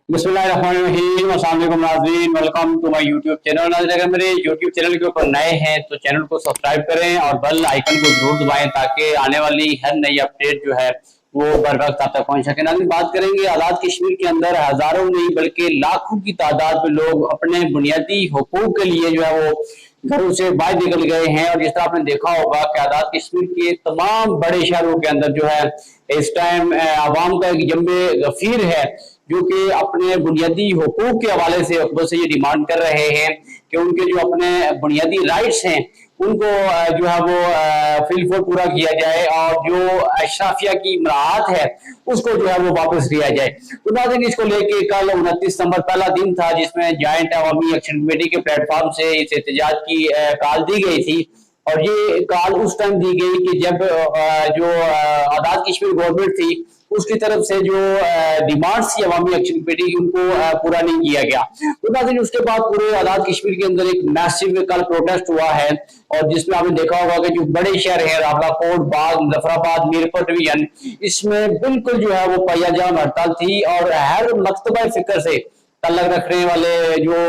बिस्मिल्लाहिर्रहमानिर्रहीम। अस्सलाम वालेकुम नाज़रीन, welcome to my YouTube channel. नाज़रीन, अगर मेरे यूट्यूब चैनल के ऊपर नए हैं तो चैनल को सब्सक्राइब करें और बेल आइकन को जरूर दबाएं ताकि आने वाली हर नई अपडेट जो है वो बर वक्त आप तक पहुंच सके। नाज़रीन, बात करेंगे आज़ाद कश्मीर के अंदर हजारों नहीं बल्कि लाखों की तादाद में लोग अपने बुनियादी हुकूक के लिए जो है वो घरों से बाहर निकल गए हैं। और जिस तरह आपने देखा होगा कि आज़ाद कश्मीर के तमाम बड़े शहरों के अंदर जो है इस टाइम आवाम का एक जम्बे गफीर है जो कि अपने बुनियादी हुकूक के हवाले से अकबर से ये डिमांड कर रहे हैं कि उनके जो अपने बुनियादी राइट्स हैं उनको जो है वो फिलफोल पूरा किया जाए और जो अशराफिया की मराहत है उसको जो है वो वापस लिया जाए। तो नाज़रीन, इसको लेके कल 29 सितंबर पहला दिन था जिसमें जॉइंट अवामी एक्शन कमेटी के प्लेटफॉर्म से इस एहतजाज की कॉल दी गई थी। और ये कॉल उस टाइम दी गई कि जब जो आज़ाद कश्मीर गवर्नमेंट थी उसकी तरफ से जो डिमांड्स थी अवामी एक्शन कमेटी की उनको पूरा नहीं किया गया। तो नाज़रीन, उसके बाद पूरे आज़ाद कश्मीर के अंदर एक मैसिव कल प्रोटेस्ट हुआ है और जिसमें आपने देखा होगा कि जो बड़े शहर हैं रावलाकोट, बाग, मुजफ्फराबाद, मीरपुर डिवीजन, इसमें बिल्कुल जो है वो पहिया-जाम हड़ताल थी। और हर मकतबा फिक्र से तल्लक रखने वाले जो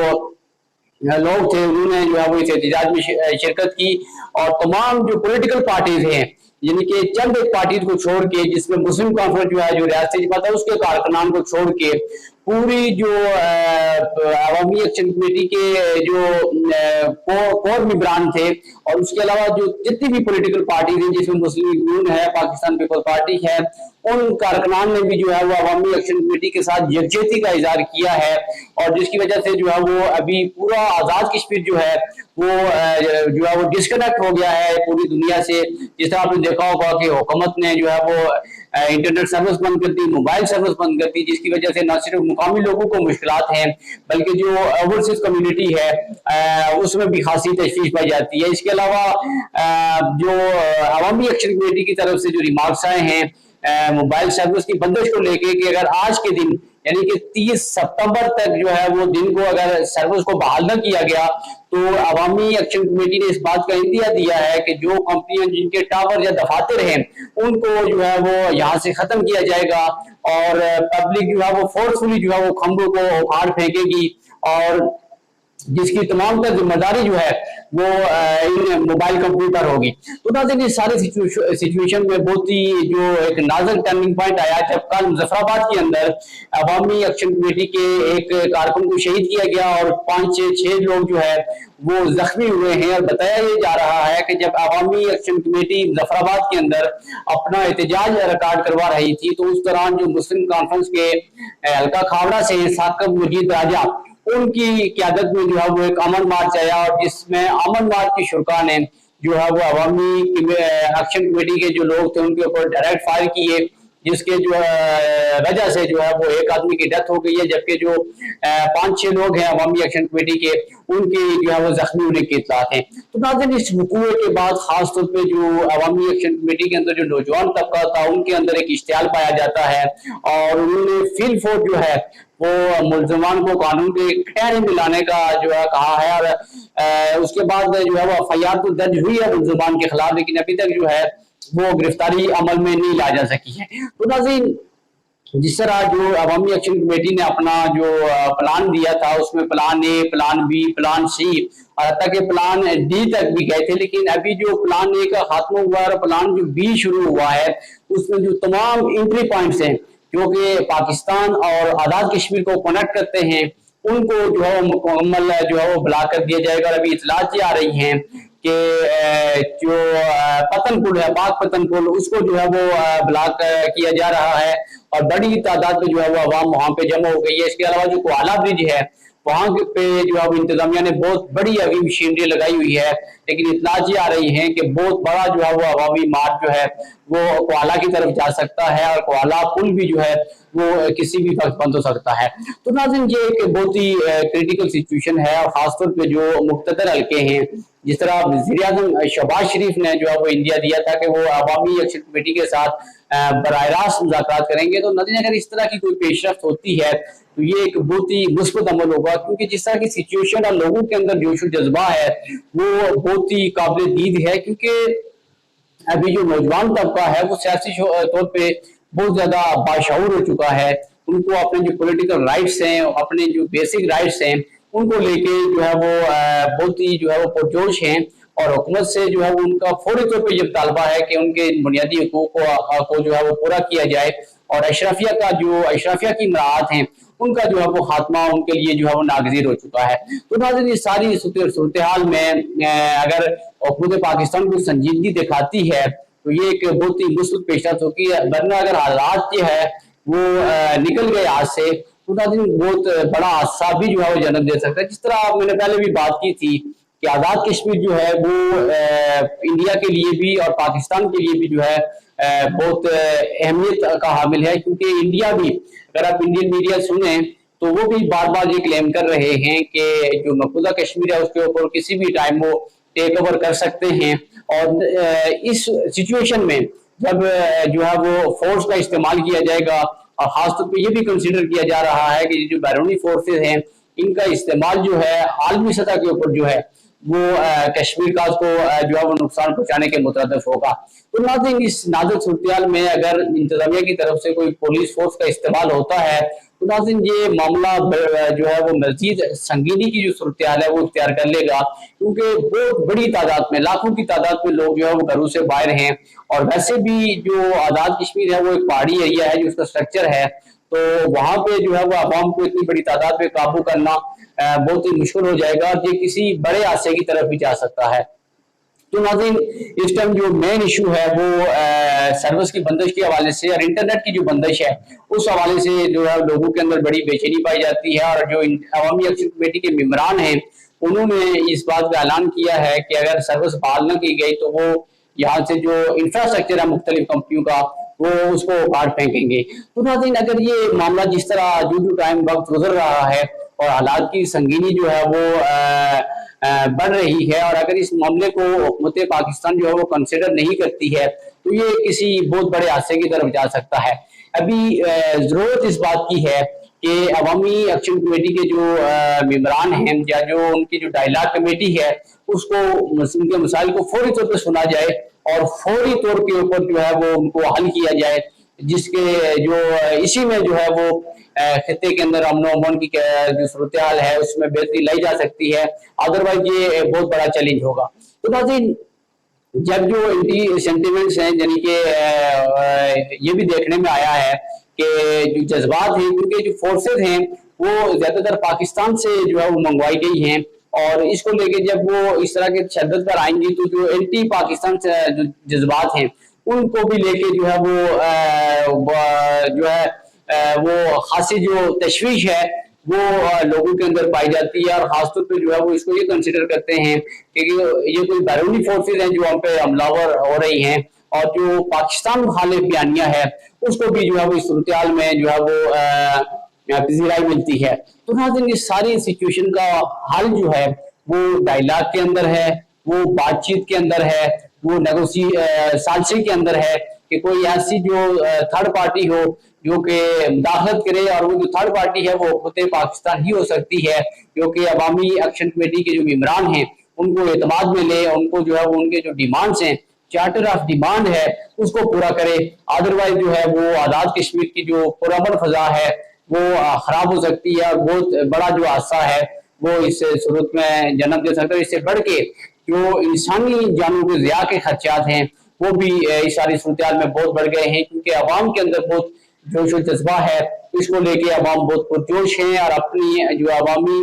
लोग थे उन्होंने जो है वो इस एहतजाज में शिरकत की। और तमाम जो पॉलिटिकल पार्टीज हैं यानी कि चंद एक पार्टी को छोड़ के जिसमें मुस्लिम कॉन्फ्रेंस जो है जो रियासती जमात है उसके कारकुनान को छोड़ के पूरी जो अवामी एक्शन कमेटी के जो कोर मेंबरान थे और उसके अलावा जो जितनी भी पॉलिटिकल पार्टीज हैं जिसमें मुस्लिम यूनियन है, पाकिस्तान पीपल्स पार्टी है, उन कारकुनान ने भी जो है वो अवामी एक्शन कमेटी के साथ यकजहती का इजहार किया है। और जिसकी वजह से जो है वो अभी पूरा आज़ाद कश्मीर जो है वो डिस्कनेक्ट हो गया है पूरी दुनिया से। जिस तरह आपने देखा होगा कि हुकूमत ने जो है वो इंटरनेट सर्विस बंद कर दी, मोबाइल सर्विस बंद कर दी, जिसकी वजह से न सिर्फ मुकामी लोगों को मुश्किलात हैं बल्कि जो ओवरसीज कम्युनिटी है उसमें भी खासी तशवीश पाई जाती है। इसके अलावा जो अवामी एक्शन कमेटी की तरफ से जो रिमार्क्स आए हैं मोबाइल सर्विस की बंदिश को लेके कि अगर आज के दिन यानी कि 30 सितंबर तक जो है वो दिन को अगर सर्विस को बहाल न किया गया तो अवामी एक्शन कमेटी ने इस बात का इंदिया दिया है कि जो कंपनियां जिनके टावर या दफातर हैं उनको जो है वो यहाँ से खत्म किया जाएगा और पब्लिक जो है वो फोर्सफुली जो है वो खंभों को उखाड़ फेंकेगी और जिसकी तमाम का जिम्मेदारी जो है वो इन मोबाइल कंपनी पर होगी। तो नाज़रीन, इस सारे सिचुएशन में बहुत ही जो एक नाजुक टर्निंग पॉइंट आया जब कल मुजफ्फराबाद के अंदर अवामी एक्शन कमेटी के एक कारकुन को शहीद किया गया और 5-6 लोग जो है वो जख्मी हुए हैं। और बताया ये जा रहा है कि जब अवामी एक्शन कमेटी मुजफ्फराबाद के अंदर अपना एहतजाज रिकॉर्ड करवा रही थी तो उस दौरान जो मुस्लिम कॉन्फ्रेंस के हल्का खावड़ा से साकिब मजीद राजा उनकी क्यादत में जो है वो एक अमन मार्च आया और जिसमें अमन मार्च की शुरा ने जो है वो अवामी एक्शन कमेटी के जो लोग थे उनके ऊपर डायरेक्ट फायर किए जिसके जो वजह से जो है वो एक आदमी की डेथ हो गई है जबकि जो 5-6 लोग हैं अवामी एक्शन कमेटी के उनकी जो है वो जख्मी होने की इत्तलात हैं। तो नाज़रीन, इस वकूए के बाद खासतौर पे जो अवामी एक्शन कमेटी के अंदर जो नौजवान तबका था उनके अंदर एक इश्तियाल पाया जाता है और उन्होंने फील फोर्स जो है वो मुलजमान को कानून के खैर में लाने का जो है कहा है। और उसके बाद जो है वो एफआईआर तो दर्ज हुई है मुलजमान के खिलाफ लेकिन अभी तक जो है वो गिरफ्तारी अमल में नहीं ला जा सकी है। तो नाज़रीन, जिस तरह जो अवामी एक्शन कमेटी ने अपना जो प्लान दिया था उसमें plan A, plan B, plan C और तक प्लान डी तक भी गए थे लेकिन अभी जो प्लान ए का खात्मा हुआ और प्लान जो बी शुरू हुआ है उसमें जो तमाम एंट्री पॉइंट्स हैं जो कि पाकिस्तान और आज़ाद कश्मीर को कनेक्ट करते हैं उनको जो है मुकम्मल जो है वो ब्लॉक कर दिया जाएगा। और अभी इतलात आ रही हैं कि जो पतनपुर है पाक पतनपुर उसको जो है वो ब्लॉक किया जा रहा है और बड़ी तादाद में जो है वो अवाम वहां पे जमा हो गई है। इसके अलावा जो कोआला ब्रिज है वहां पे जो है इंतजामिया ने बहुत बड़ी अभी मशीनरी लगाई हुई है लेकिन इतलात आ रही है कि बहुत बड़ा जो है वो अवामी मार्च जो है वो कोआला की तरफ जा सकता है और कोआला पुल भी जो है वो किसी भी वक्त बंद हो सकता है। तो नाज़रीन, ये एक बहुत ही क्रिटिकल सिचुएशन है और खासतौर पे जो मुख्तदर हल्के हैं जिस तरह वज़ीर-ए-आज़म शहबाज शरीफ ने जो है वो इंडिया दिया था कि वो अवामी एक्शन कमेटी के साथ बराह रास्त मुज़ाकरात करेंगे। तो नाज़रीन, अगर इस तरह की कोई पेशरफ्त होती है तो ये एक बहुत ही मुस्बत अमल होगा क्योंकि जिस तरह की सिचुएशन और लोगों के अंदर जोश और जज्बा है वो बहुत ही काबिल दीद है क्योंकि अभी जो नौजवान तबका है वो सियासी तौर पे बहुत ज्यादा बाशऊर हो चुका है उनको अपने जो पॉलिटिकल राइट्स हैं, अपने जो बेसिक राइट्स हैं, उनको लेके जो है वो बहुत ही जो है वो पुरजोश हैं। और हुकूमत से जो है वो उनका फौरी तौर पे ये तालबा है कि उनके बुनियादी हुकूक को जो है वो पूरा किया जाए, और अशराफिया की मराहत हैं उनका जो है वो खात्मा उनके लिए जो है वो नागजीर हो चुका है। तो नाज़रीन, इस सारी सूरत हाल में अगर हुकूमत पाकिस्तान को संजीदगी दिखाती है तो ये एक बहुत ही मुस्बत पेशरफ्त होगी, वरना अगर हालात जो है वो निकल गए हाथ से तो नाज़रीन बहुत बड़ा हादसा भी जो है वो जन्म दे सकता है। जिस तरह मैंने पहले भी बात की थी कि आज़ाद कश्मीर जो है वो इंडिया के लिए भी और पाकिस्तान के लिए भी जो है बहुत अहमियत का हामिल है, क्योंकि इंडिया भी, अगर आप इंडियन मीडिया सुने तो वो भी बार बार ये क्लेम कर रहे हैं कि जो मकबूजा कश्मीर है उसके ऊपर किसी भी टाइम वो टेक ओवर कर सकते हैं। और इस सिचुएशन में जब जो है वो फोर्स का इस्तेमाल किया जाएगा, और खासतौर पर यह भी कंसिडर किया जा रहा है कि जो बैरूनी फोर्सेज हैं इनका इस्तेमाल जो है आलमी सतह के ऊपर जो है वो कश्मीर का को जो है वो नुकसान पहुंचाने के मुतरद्दिफ होगा। तो नाज़रीन, इस नाजुक सूरत में अगर इंतजामिया की तरफ से कोई पुलिस फोर्स का इस्तेमाल होता है तो नाज़रीन ये मामला जो है वो मजीद संगीनी की जो सूरत है वो इख्तियार कर लेगा, क्योंकि बहुत बड़ी तादाद में, लाखों की तादाद में लोग जो है वो घरों से बाहर हैं। और वैसे भी जो आज़ाद कश्मीर है वो एक पहाड़ी एरिया है जो उसका स्ट्रक्चर है, तो वहां पे जो है वो आवाम को इतनी बड़ी तादाद पे काबू करना बहुत ही मुश्किल हो जाएगा, और ये किसी बड़े हादसे की तरफ भी जा सकता है। तो नाज़रीन, इस टाइम जो मेन इशू है वो सर्विस की बंदिश के हवाले से और इंटरनेट की जो बंदिश है उस हवाले से जो है लोगों के अंदर बड़ी बेचैनी पाई जाती है। और जो अवामी एक्शन कमेटी के मेंबरान हैं उन्होंने इस बात का ऐलान किया है कि अगर सर्विस बहाल न की गई तो वो यहाँ से जो इंफ्रास्ट्रक्चर है मुख्तलिफ कंपनियों का वो उसको काट फेंकेंगे। तो नाज़रीन, अगर ये मामला जिस तरह जो टाइम वक्त गुजर रहा है और हालात की संगीनी जो है वो बढ़ रही है, और अगर इस मामले को हुकूमत पाकिस्तान जो है वो कंसिडर नहीं करती है तो ये किसी बहुत बड़े हादसे की तरफ जा सकता है। अभी जरूरत इस बात की है कि अवामी एक्शन कमेटी के जो मेंबरान हैं या जो उनकी जो डायलॉग कमेटी है उसको उनके मसाइल को फौरी तौर पर सुना जाए और फौरी तौर के ऊपर जो है वो उनको हल किया जाए, जिसके जो इसी में जो है वो खित्ते के अंदर अमन अमन की जो सूरत हाल है उसमें बेहतरी लाई जा सकती है। अदरवाइज ये बहुत बड़ा चैलेंज होगा। तो नाज़रीन, जब जो एंटी सेंटिमेंट्स हैं, यानी कि ये भी देखने में आया है कि जो जज्बात हैं, क्योंकि जो फोर्सेज हैं वो ज्यादातर पाकिस्तान से जो है वो मंगवाई गई हैं, और इसको लेके जब वो इस तरह के तशद्दुद पर आएंगी तो जो एंटी पाकिस्तान से जो जज्बात हैं उनको भी लेके जो है वो खासी जो तशवीश है वो लोगों के अंदर पाई जाती है। और खासतौर पे जो है वो इसको ये कंसिडर करते हैं कि ये कोई बैरूनी फोर्सेज हैं जो हम पे हमलावर हो रही हैं, और जो पाकिस्तान मुखालिफ बयानिया है उसको भी जो है वो इस सूरत हाल में जो है वो पजीराई मिलती है। तो नाज़रीन, इस सारी सिचुएशन का हल जो है वो डायलॉग के अंदर है, वो बातचीत के अंदर है, वो सालसी के अंदर है कि कोई ऐसी जो थर्ड पार्टी हो जो कि मुदाखलत करे, और वो जो थर्ड पार्टी है वो खुद पाकिस्तान ही हो सकती है, क्योंकि अवामी एक्शन कमेटी के जो मेंबरान हैं उनको एतमाद में ले, उनको जो है वो उनके जो डिमांड्स हैं, चार्टर ऑफ डिमांड है उसको पूरा करे। अदरवाइज जो है वो आज़ाद कश्मीर की जो पुरअमन फजा है वो खराब हो सकती है, और बहुत बड़ा जो हादसा है वो इस सूरत में जन्म दे सकता है। इससे बढ़ के जो इंसानी जानों के ज़िया के खर्चात हैं वो भी इस सारी सूरत में बहुत बढ़ गए हैं, क्योंकि अवाम के अंदर बहुत जोश और जज्बा है, इसको लेके अवाम बहुत पुरजोश है, और अपनी जो अवामी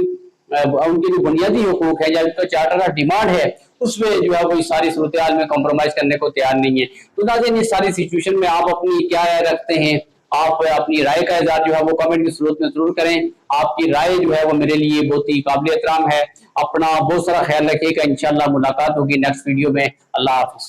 उनके जो बुनियादी हुकूक है या उनका चार्टर ऑफ डिमांड है उसमें जो है वो इस सारी सूरत हाल में कॉम्प्रोमाइज करने को तैयार नहीं है। तो नाज़रीन, इस सारी सिचुएशन में आप अपनी क्या राय रखते हैं? आप अपनी राय का इज़हार जो है वो कमेंट की सूरत में जरूर करें। आपकी राय जो है वो मेरे लिए बहुत ही काबिल एहतराम है। अपना बहुत सारा ख्याल रखिएगा। इंशाल्लाह मुलाकात होगी नेक्स्ट वीडियो में। अल्लाह हाफिज।